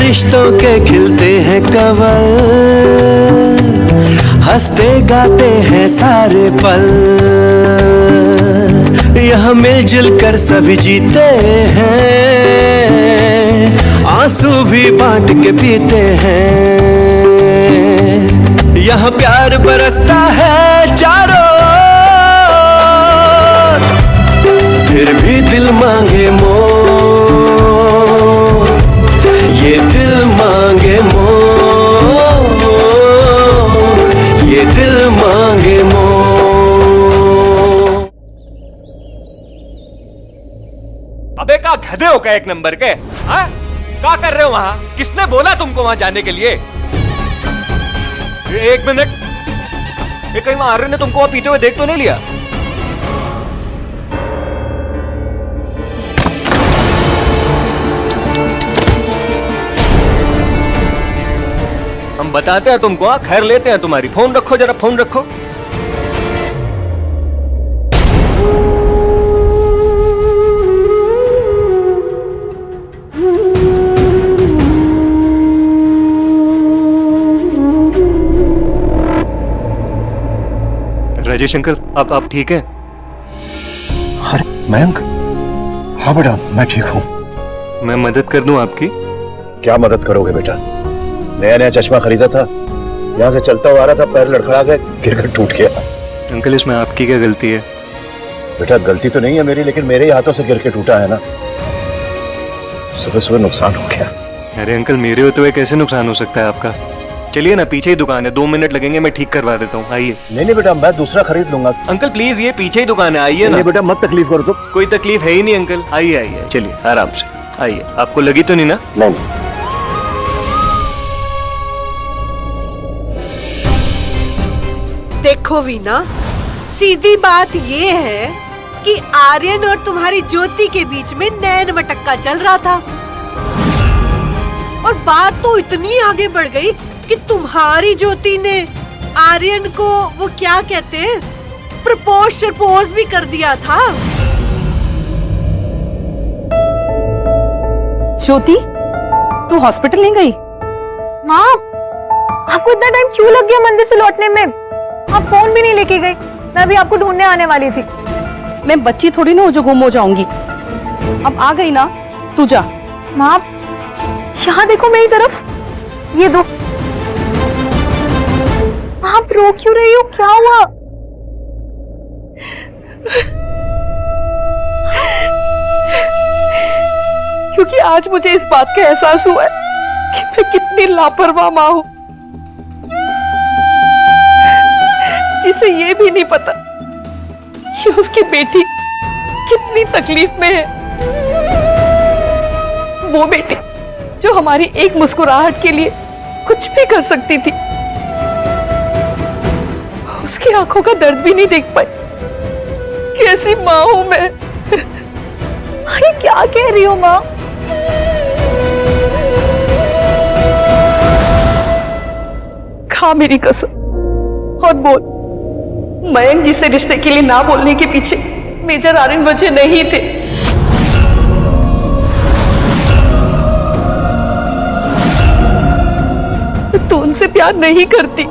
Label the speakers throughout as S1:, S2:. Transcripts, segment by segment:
S1: रिश्तों के खिलते हैं कवल, हंसते गाते हैं सारे पल, यहाँ मिलजुल कर सभी जीते हैं, आंसू भी बांट के पीते हैं। यहाँ प्यार बरसता है चारों ओर, फिर भी दिल मांगे मोर, ये दिल मांगे मोर, ये दिल मांगे मोर।
S2: अबे का गधे हो क्या एक नंबर के? हाँ? क्या कर रहे हो वहां? किसने बोला तुमको वहां जाने के लिए? एक मिनट, ये कहीं आर्यन ने तुमको वहां पीते हुए देख तो नहीं लिया? हम बताते हैं तुमको, खैर लेते हैं तुम्हारी। फोन रखो जरा, फोन रखो। राजेश अंकल, आप ठीक हैं?
S3: अरे मयंक, हाँ बेटा मैं ठीक हूँ।
S2: मैं मदद कर दूं आपकी?
S3: क्या मदद करोगे बेटा? नया नया चश्मा खरीदा था, यहाँ से चलता हुआ आ रहा था, पैर लड़खड़ा गया, गिरकर टूट गया।
S2: अंकल इसमें आपकी क्या गलती है?
S3: बेटा गलती तो नहीं है मेरी, लेकिन मेरे ही हाथों से गिर के टूटा है ना। सुबह सुबह नुकसान हो गया।
S2: अरे अंकल, मेरे होते हुए कैसे नुकसान हो सकता है आपका? चलिए ना, पीछे ही दुकान है, 2 मिनट लगेंगे, मैं ठीक करवा देता हूँ। आइए।
S3: नहीं बेटा, मैं दूसरा खरीद लूंगा।
S2: अंकल प्लीज, ये पीछे ही दुकान है, आइए ना।
S3: बेटा मत तकलीफ करो। तो
S2: कोई तकलीफ है ही नहीं अंकल, आइए आइए, चलिए आराम से आइए। आपको लगी तो नहीं ना?
S3: नहीं।
S4: देखो वीना, सीधी बात ये है कि आर्यन और तुम्हारी ज्योति के बीच में नैन मटक्का चल रहा था, और बात तो इतनी आगे बढ़ गई कि तुम्हारी ज्योति ने आर्यन को वो क्या कहते हैं, प्रपोज भी कर दिया था।
S5: ज्योति, तू हॉस्पिटल नहीं गई?
S6: माँ, आपको इतना टाइम क्यों लग गया मंदिर से लौटने में? आप फोन भी नहीं लेके गई। मैं भी आपको ढूंढने आने वाली थी।
S5: मैं बच्ची थोड़ी ना हूँ जो गुम हो जाऊंगी। अब आ गई ना, तू जा।
S6: माँ, यहाँ देखो मेरी तरफ, ये दो। आप रो क्यों रही हो? क्या हुआ?
S5: क्योंकि आज मुझे इस बात का एहसास हुआ है कि मैं कितनी लापरवाह माँ हूं, जिसे ये भी नहीं पता कि उसकी बेटी कितनी तकलीफ में है। वो बेटी जो हमारी एक मुस्कुराहट के लिए कुछ भी कर सकती थी, उसकी आंखों का दर्द भी नहीं देख पाई। कैसी माँ हूं मैं?
S6: अरे क्या कह रही हो माँ?
S5: खा मेरी कसम और बोल, मयंक जिसे रिश्ते के लिए ना बोलने के पीछे मेजर आर्यन वजह नहीं थे। तू उनसे प्यार नहीं करती।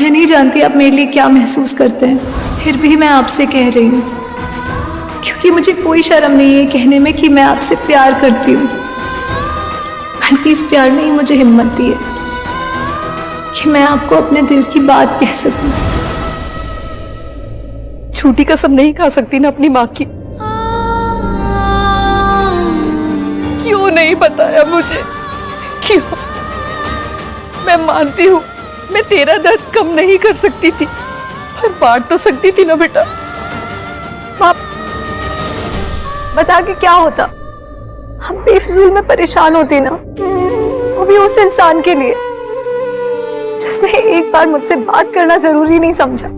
S6: मैं नहीं जानती आप मेरे लिए क्या महसूस करते हैं, फिर भी मैं आपसे कह रही हूँ, क्योंकि मुझे कोई शर्म नहीं है कहने में कि मैं आपसे प्यार करती हूँ। बल्कि इस प्यार ने ही मुझे हिम्मत दी है कि मैं आपको अपने दिल की बात कह सकूं।
S5: झूठी कसम नहीं खा सकती ना अपनी माँ की? क्यों नहीं बताया मुझे? क्यों? मैं मानती हूँ मैं तेरा दर्द कम नहीं कर सकती थी, पर बांट तो सकती थी ना बेटा।
S6: माँ, बता के क्या होता? हम बेफिजूल में परेशान होते ना, वो भी उस इंसान के लिए जिसने एक बार मुझसे बात करना जरूरी नहीं समझा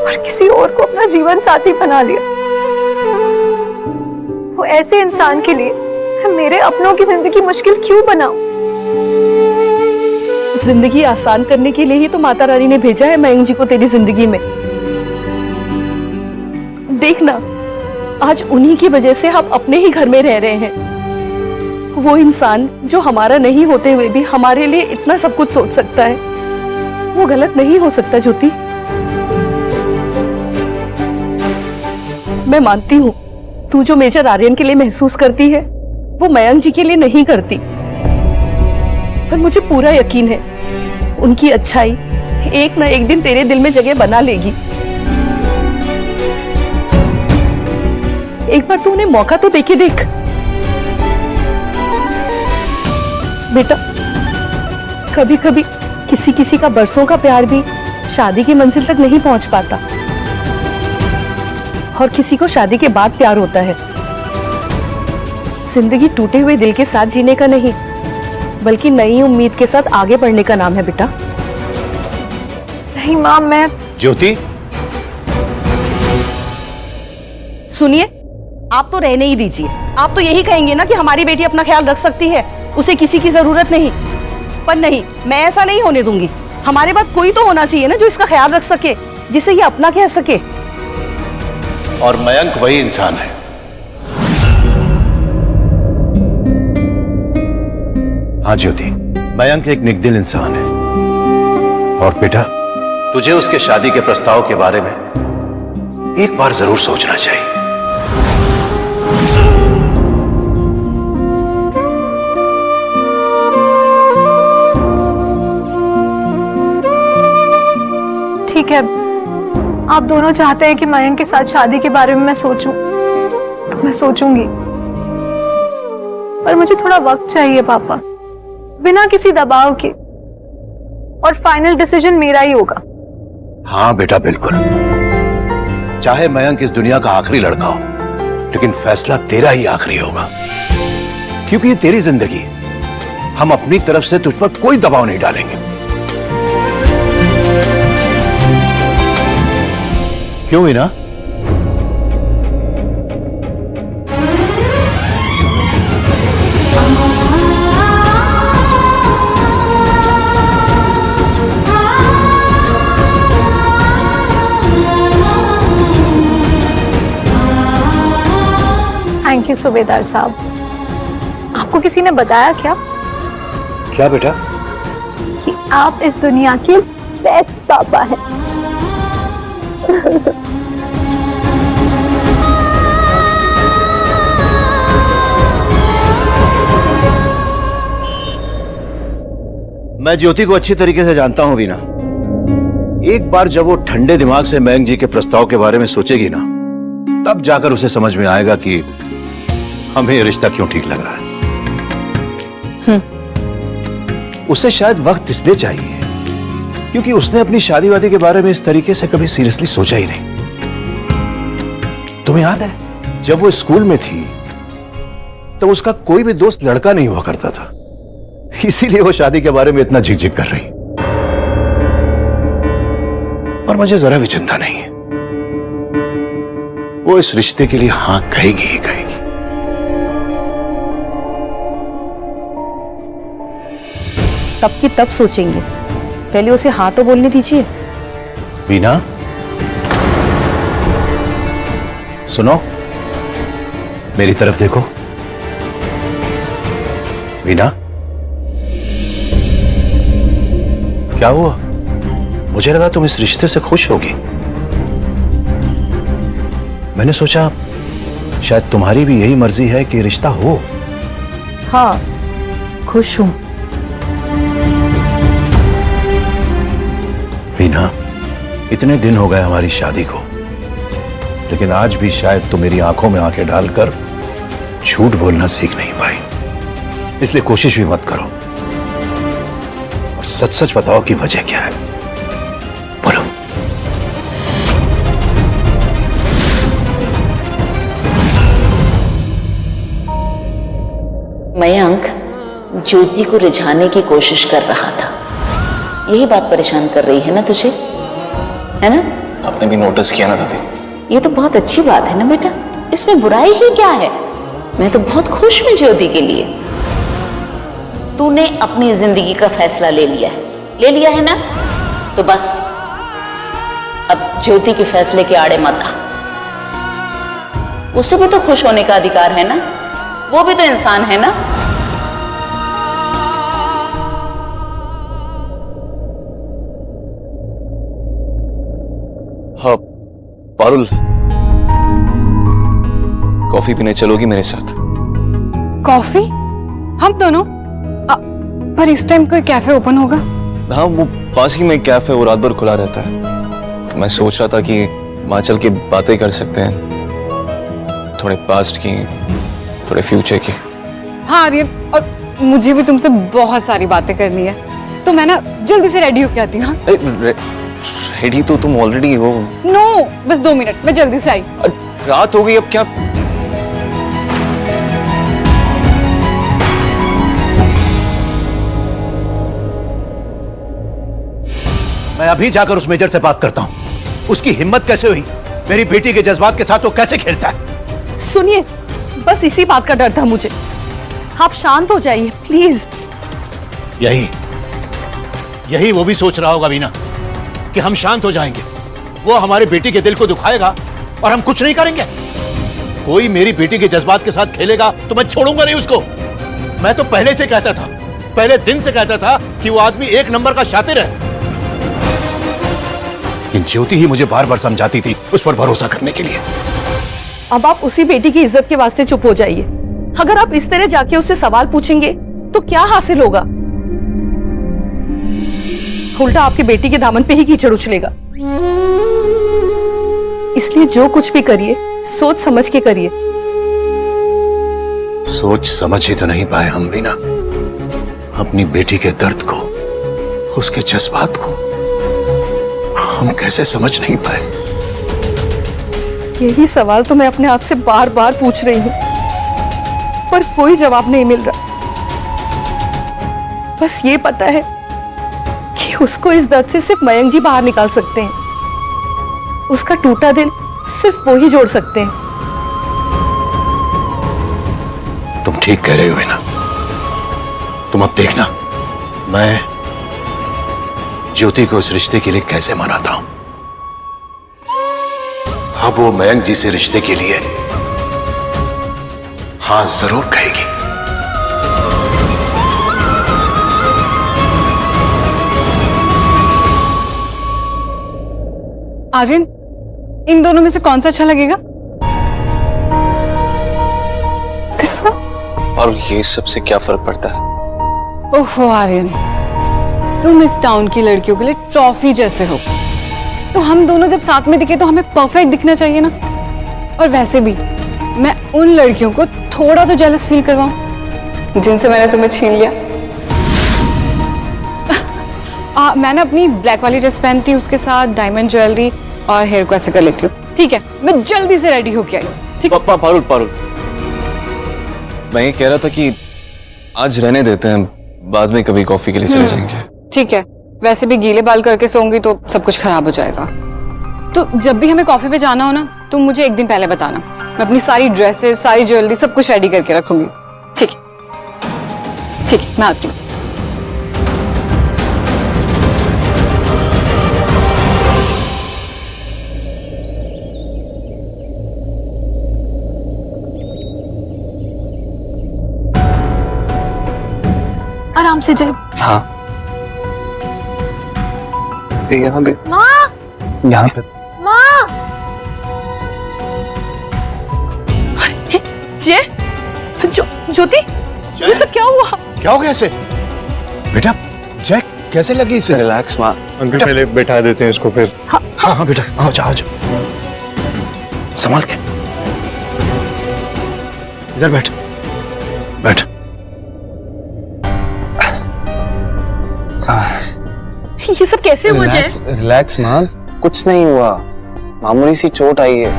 S6: और किसी और को अपना जीवन साथी बना लिया। तो ऐसे इंसान के लिए मैं मेरे अपनों की जिंदगी मुश्किल क्यों बनाऊं?
S5: जिंदगी आसान करने के लिए ही तो माता रानी ने भेजा है मयंक जी को तेरी जिंदगी में। देखना, आज उन्हीं की वजह से हम अपने ही घर में रह रहे हैं। वो इंसान जो हमारा नहीं होते हुए भी हमारे लिए इतना सब कुछ सोच सकता है, वो गलत नहीं हो सकता ज्योति। मैं मानती हूँ तू जो मेजर आर्यन के लिए महसूस करती है वो मयंक जी के लिए नहीं करती, पर मुझे पूरा यकीन है उनकी अच्छाई एक ना एक दिन तेरे दिल में जगह बना लेगी। एक बार तू उन्हें मौका तो देके देख। बेटा, कभी कभी किसी किसी का बरसों का प्यार भी शादी की मंजिल तक नहीं पहुंच पाता, और किसी को शादी के बाद प्यार होता है। जिंदगी टूटे हुए दिल के साथ जीने का नहीं, बल्कि नई उम्मीद के साथ आगे बढ़ने का नाम है बेटा।
S6: नहीं माँ, मैं
S3: ज्योति,
S5: सुनिए, आप तो रहने ही दीजिए। आप तो यही कहेंगे ना कि हमारी बेटी अपना ख्याल रख सकती है, उसे किसी की जरूरत नहीं। पर नहीं, मैं ऐसा नहीं होने दूंगी। हमारे पास कोई तो होना चाहिए ना जो इसका ख्याल रख सके, जिसे ये अपना कह सके।
S3: और मयंक वही इंसान है। हाँ ज्योति, मयंक एक निग्दिल इंसान है। और बेटा, तुझे उसके शादी के प्रस्ताव के बारे में एक बार जरूर सोचना चाहिए।
S6: ठीक है, आप दोनों चाहते हैं कि मयंक के साथ शादी के बारे में मैं सोचूं, तो मैं सोचूंगी। पर मुझे थोड़ा वक्त चाहिए पापा, बिना किसी दबाव के, और फाइनल डिसीजन मेरा ही होगा।
S3: हाँ बेटा, बिल्कुल। चाहे मयंक इस दुनिया का आखिरी लड़का हो, लेकिन फैसला तेरा ही आखिरी होगा, क्योंकि ये तेरी जिंदगी। हम अपनी तरफ से तुझ पर कोई दबाव नहीं डालेंगे। क्यों वीना?
S6: थैंक यू सूबेदार साहब। आपको किसी ने बताया क्या
S3: क्या बेटा?
S6: कि आप इस दुनिया के बेस्ट पापा हैं?
S3: मैं ज्योति को अच्छी तरीके से जानता हूं वीना। एक बार जब वो ठंडे दिमाग से मयंक जी के प्रस्ताव के बारे में सोचेगी ना, तब जाकर उसे समझ में आएगा कि हमें ये रिश्ता क्यों ठीक लग रहा है। उसे शायद वक्त इसलिए चाहिए क्योंकि उसने अपनी शादी वादी के बारे में इस तरीके से कभी सीरियसली सोचा ही नहीं। तुम्हें याद है, जब वो स्कूल में थी तो उसका कोई भी दोस्त लड़का नहीं हुआ करता था, इसीलिए वो शादी के बारे में इतना झिकझिक कर रही। और मुझे जरा भी चिंता नहीं है, वो इस रिश्ते के लिए हां कहेगी ही कहेगी।
S5: तब की तब सोचेंगे, पहले उसे हाँ तो बोलने दीजिए।
S3: वीना, सुनो, मेरी तरफ देखो। वीना, क्या हुआ? मुझे लगा तुम इस रिश्ते से खुश होगी। मैंने सोचा शायद तुम्हारी भी यही मर्जी है कि रिश्ता हो।
S5: हाँ, खुश हूं।
S3: वीना, इतने दिन हो गए हमारी शादी को, लेकिन आज भी शायद तुम मेरी आंखों में आंखें डालकर झूठ बोलना सीख नहीं पाई। इसलिए कोशिश भी मत करो और सच सच बताओ कि वजह क्या है। बोलो।
S7: मयंक ज्योति को रिझाने की कोशिश कर रहा था, यही बात परेशान कर रही है ना तुझे, है ना?
S8: आपने भी नोटिस किया ना दादी?
S7: ये तो बहुत अच्छी बात है ना बेटा, इसमें बुराई ही क्या है? मैं तो बहुत खुश हूं ज्योति के लिए। तूने अपनी जिंदगी का फैसला ले लिया है ना? तो बस अब ज्योति के फैसले के आड़े मत आ। उसे भी तो खुश होने का अधिकार है ना, वो भी तो इंसान है ना।
S8: हाँ पारुल, कॉफी पीने चलोगी मेरे साथ?
S9: कॉफी? हम दोनों? पर इस टाइम कोई कैफे ओपन होगा?
S8: हाँ, वो पास ही में एक कैफे वो रात भर खुला रहता है, तो मैं सोच रहा था कि वहां चल के बातें कर सकते हैं, थोड़े पास्ट की, थोड़े फ्यूचर की।
S9: हाँ आर्यन, और मुझे भी तुमसे बहुत सारी बातें करनी है, तो मैं ना जल्दी से रेडी होके आती हूँ।
S8: रेडी तो तुम ऑलरेडी हो।
S9: नो, बस 2 मिनट, मैं जल्दी से आई।
S8: रात हो गई, अब क्या?
S3: मैं अभी जाकर उस मेजर से बात करता हूं। उसकी हिम्मत कैसे हुई मेरी बेटी के जज्बात के साथ वो कैसे खेलता है?
S5: सुनिए, बस इसी बात का डर था मुझे। आप शांत हो जाइए प्लीज।
S3: यही वो भी सोच रहा होगा वीना, कि हम शांत हो जाएंगे, वो हमारी बेटी के दिल को दुखाएगा और हम कुछ नहीं करेंगे। कोई मेरी बेटी के जज्बात के साथ खेलेगा तो मैं छोड़ूंगा नहीं उसको। मैं तो पहले से कहता था, पहले दिन से कहता था कि वो आदमी 1 नंबर का शातिर है। इन ज्योति ही मुझे बार बार समझाती थी उस पर भरोसा करने के लिए।
S5: अब आप उसी बेटी की इज्जत के वास्ते चुप हो जाइए। अगर आप इस तरह जाके उससे सवाल पूछेंगे तो क्या हासिल होगा? उल्टा आपकी बेटी के दामन पे ही कीचड़ उछलेगा। इसलिए जो कुछ भी करिए सोच समझ के करिए।
S3: सोच समझ ही तो नहीं पाए हम वीना, अपनी बेटी के दर्द को, उसके जज्बात को हम कैसे समझ नहीं पाए?
S5: यही सवाल तो मैं अपने आप से बार बार पूछ रही हूं, पर कोई जवाब नहीं मिल रहा। बस ये पता है कि उसको इस दर्द से सिर्फ मयंक जी बाहर निकाल सकते हैं। उसका टूटा दिल सिर्फ वो ही जोड़ सकते हैं।
S3: तुम ठीक कह रहे हो वीना। तुम अब देखना मैं ज्योति को उस रिश्ते के लिए कैसे मनाता हूं। अब वो मयंक जी से रिश्ते के लिए हाँ जरूर कहेगी।
S9: आर्यन, इन दोनों में से कौन सा अच्छा लगेगा?
S8: पारुल, ये सबसे क्या फर्क पड़ता है?
S9: ओहो आर्यन, तुम इस टाउन की लड़कियों के लिए ट्रॉफी जैसे हो, तो हम दोनों जब साथ में दिखे तो हमें परफेक्ट दिखना चाहिए ना। और वैसे भी मैं उन लड़कियों को थोड़ा तो जेलस फील करवाऊं जिनसे मैंने तुम्हें छीन लिया। मैंने अपनी ब्लैक वाली ड्रेस पहनती हूँ, उसके साथ डायमंड ज्वेलरी और हेयर को ऐसे कर लेती हूँ। ठीक है, मैं जल्दी से रेडी होके आई। ठीक है
S8: पारुल, मैं ये कह रहा था कि आज रहने देते हैं, बाद में कभी कॉफी के लिए चले जाएंगे।
S9: ठीक है, वैसे भी गीले बाल करके सोऊंगी तो सब कुछ खराब हो जाएगा। तो जब भी हमें कॉफी पे जाना हो ना, तुम मुझे एक दिन पहले बताना। मैं अपनी सारी ड्रेसेस, सारी ज्वेलरी, सब कुछ रेडी करके रखूंगी। ठीक है, ठीक है, मैं आती हूँ।
S6: आराम से जाए।
S8: हाँ, यहाँ पे,
S6: माँ,
S8: यहाँ पे।
S6: माँ,
S5: ज्योति, ये सब क्या हुआ?
S3: क्या हो गया इसे? बेटा जैक कैसे लगी इसे?
S8: रिलैक्स माँ।
S10: अंकल पहले बैठा देते हैं इसको फिर।
S3: हाँ बेटा, आओ जाओ संभाल के। इधर बैठ बैठ।
S5: ये सब कैसे हुआ जय?
S8: रिलैक्स माँ, कुछ नहीं हुआ, मामूली सी चोट आई है।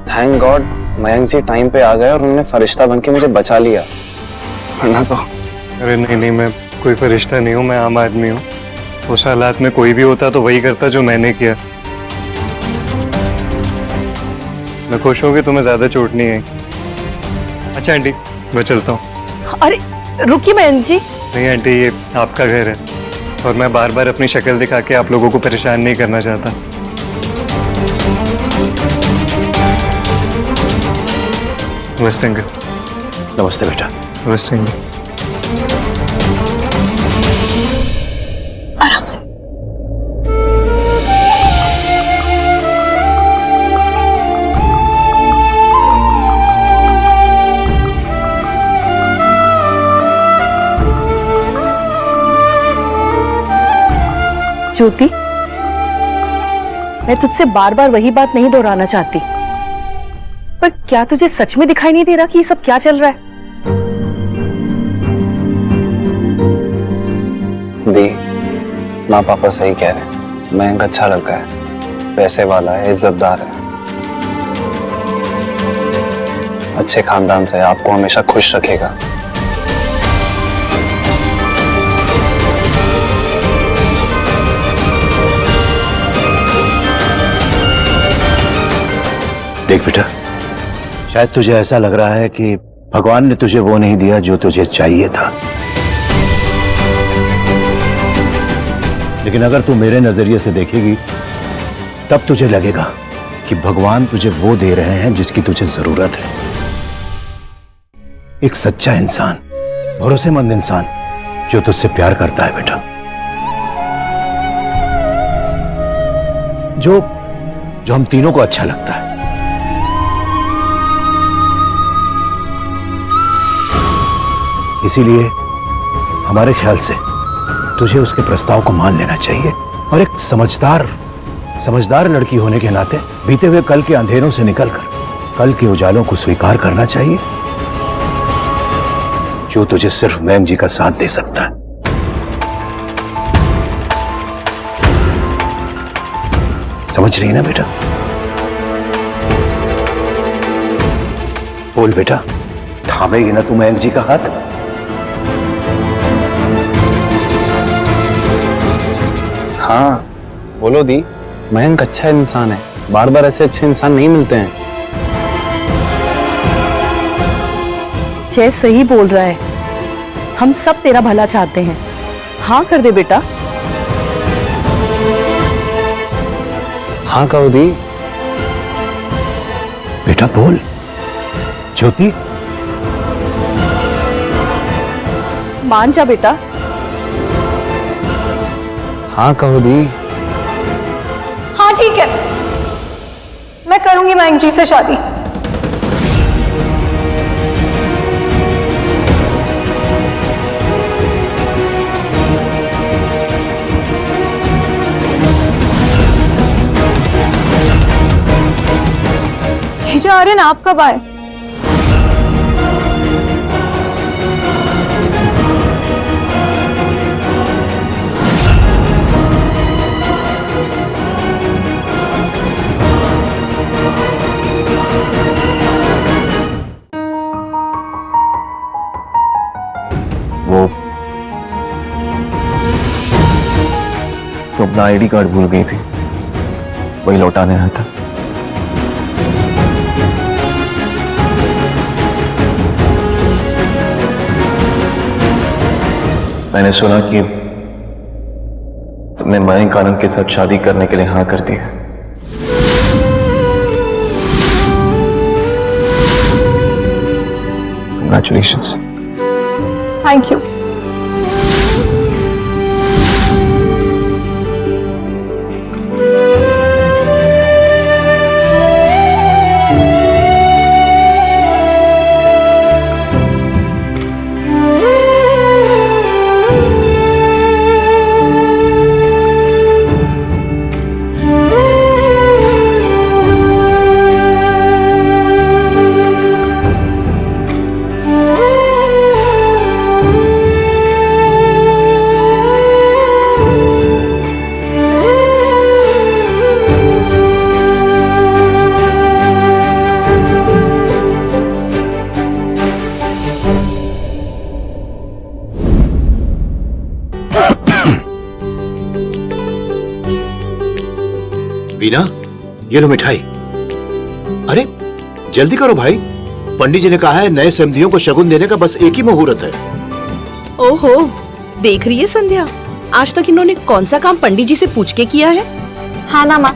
S8: थैंक गॉड मयंक जी टाइम पे आ गए और उन्होंने फरिश्ता बन के मुझे बचा लिया, वरना तो।
S10: अरे नहीं, मैं कोई फरिश्ता नहीं हूँ, मैं आम आदमी हूँ। उस हालात में कोई भी होता तो वही करता जो मैंने किया। मैं खुश हूँ कि तुम्हें ज्यादा चोट नहीं आई। अच्छा आंटी, मैं चलता हूँ।
S5: अरे रुकिए मयंक जी।
S10: नहीं आंटी, ये आपका घर है और मैं बार बार अपनी शक्ल दिखा के आप लोगों को परेशान नहीं करना चाहता। नमस्ते अंकल।
S3: नमस्ते बेटा।
S10: नमस्ते अंकल।
S6: आराम से।
S5: ज्योति, मैं तुझसे बार बार वही बात नहीं दोहराना चाहती, पर क्या तुझे सच में दिखाई नहीं दे रहा कि ये सब क्या चल रहा है?
S8: दी, माँ पापा सही कह रहे हैं। मयंक अच्छा लड़का है, पैसे वाला है, इज्जतदार है, अच्छे खानदान से है, आपको हमेशा खुश रखेगा।
S3: देख बेटा, शायद तुझे ऐसा लग रहा है कि भगवान ने तुझे वो नहीं दिया जो तुझे चाहिए था, लेकिन अगर तू मेरे नजरिए से देखेगी तब तुझे लगेगा कि भगवान तुझे वो दे रहे हैं जिसकी तुझे जरूरत है। एक सच्चा इंसान, भरोसेमंद इंसान जो तुझसे प्यार करता है बेटा, जो हम तीनों को अच्छा लगता है। इसीलिए हमारे ख्याल से तुझे उसके प्रस्ताव को मान लेना चाहिए और एक समझदार लड़की होने के नाते बीते हुए कल के अंधेरों से निकलकर कल के उजालों को स्वीकार करना चाहिए, जो तुझे सिर्फ मयंक जी का साथ दे सकता है। समझ रही ना बेटा? बोल बेटा, थामेगी ना तू मयंक जी का हाथ?
S8: हाँ बोलो दी, मयंक अच्छा इंसान है, बार बार ऐसे अच्छे इंसान नहीं मिलते हैं।
S5: जय सही बोल रहा है, हम सब तेरा भला चाहते हैं। हाँ कर दे बेटा।
S8: हाँ कहो दी।
S3: बेटा बोल। ज्योति,
S5: मान जा बेटा।
S8: हाँ कहो दी।
S6: हाँ ठीक है, मैं करूंगी मयंक जी से शादी। भेजा आर्यन, आप कब आए?
S8: वो तो अपना आईडी कार्ड भूल गई थी, वही लौटाने आया था। मैंने सुना कि तुमने मयंक आनंद के साथ शादी करने के लिए हाँ कर दी है। Congratulations.
S6: Thank you.
S3: वीना, ये लो मिठाई। अरे जल्दी करो भाई, पंडित जी ने कहा है नए समधियों को शगुन देने का बस एक ही मुहूर्त है।
S5: ओहो, देख रही है संध्या, आज तक इन्होंने कौन सा काम पंडित जी से पूछ के किया है?
S9: हाँ ना माँ,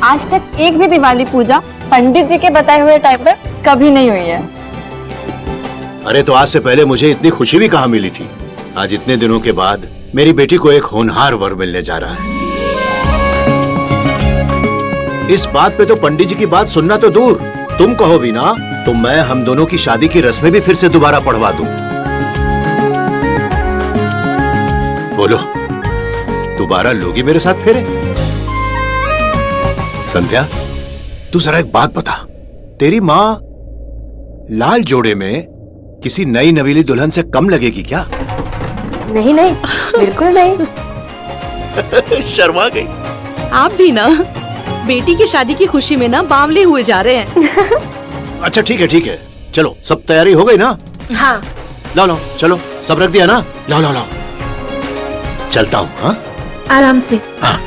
S9: आज तक एक भी दिवाली पूजा पंडित जी के बताए हुए टाइम पर कभी नहीं हुई है।
S3: अरे तो आज से पहले मुझे इतनी खुशी भी कहाँ मिली थी। आज इतने दिनों के बाद मेरी बेटी को एक होनहार वर मिलने जा रहा है। इस बात पे तो पंडित जी की बात सुनना तो दूर, तुम कहो वीना तो मैं हम दोनों की शादी की रस्में भी फिर से दोबारा पढ़वा दूं। बोलो, दोबारा लोगी मेरे साथ फेरे? संध्या, तू जरा एक बात बता, तेरी माँ लाल जोड़े में किसी नई नवीली दुल्हन से कम लगेगी क्या?
S5: नहीं नहीं, बिल्कुल नहीं।
S3: शर्मा गई।
S5: आप भी ना बेटी की शादी की खुशी में ना बावले हुए जा रहे हैं।
S3: अच्छा ठीक है, चलो सब तैयारी हो गई ना?
S5: हाँ।
S3: लाओ चलो, सब रख दिया ना? लाओ चलता हूँ। हाँ
S6: आराम से।
S3: हाँ।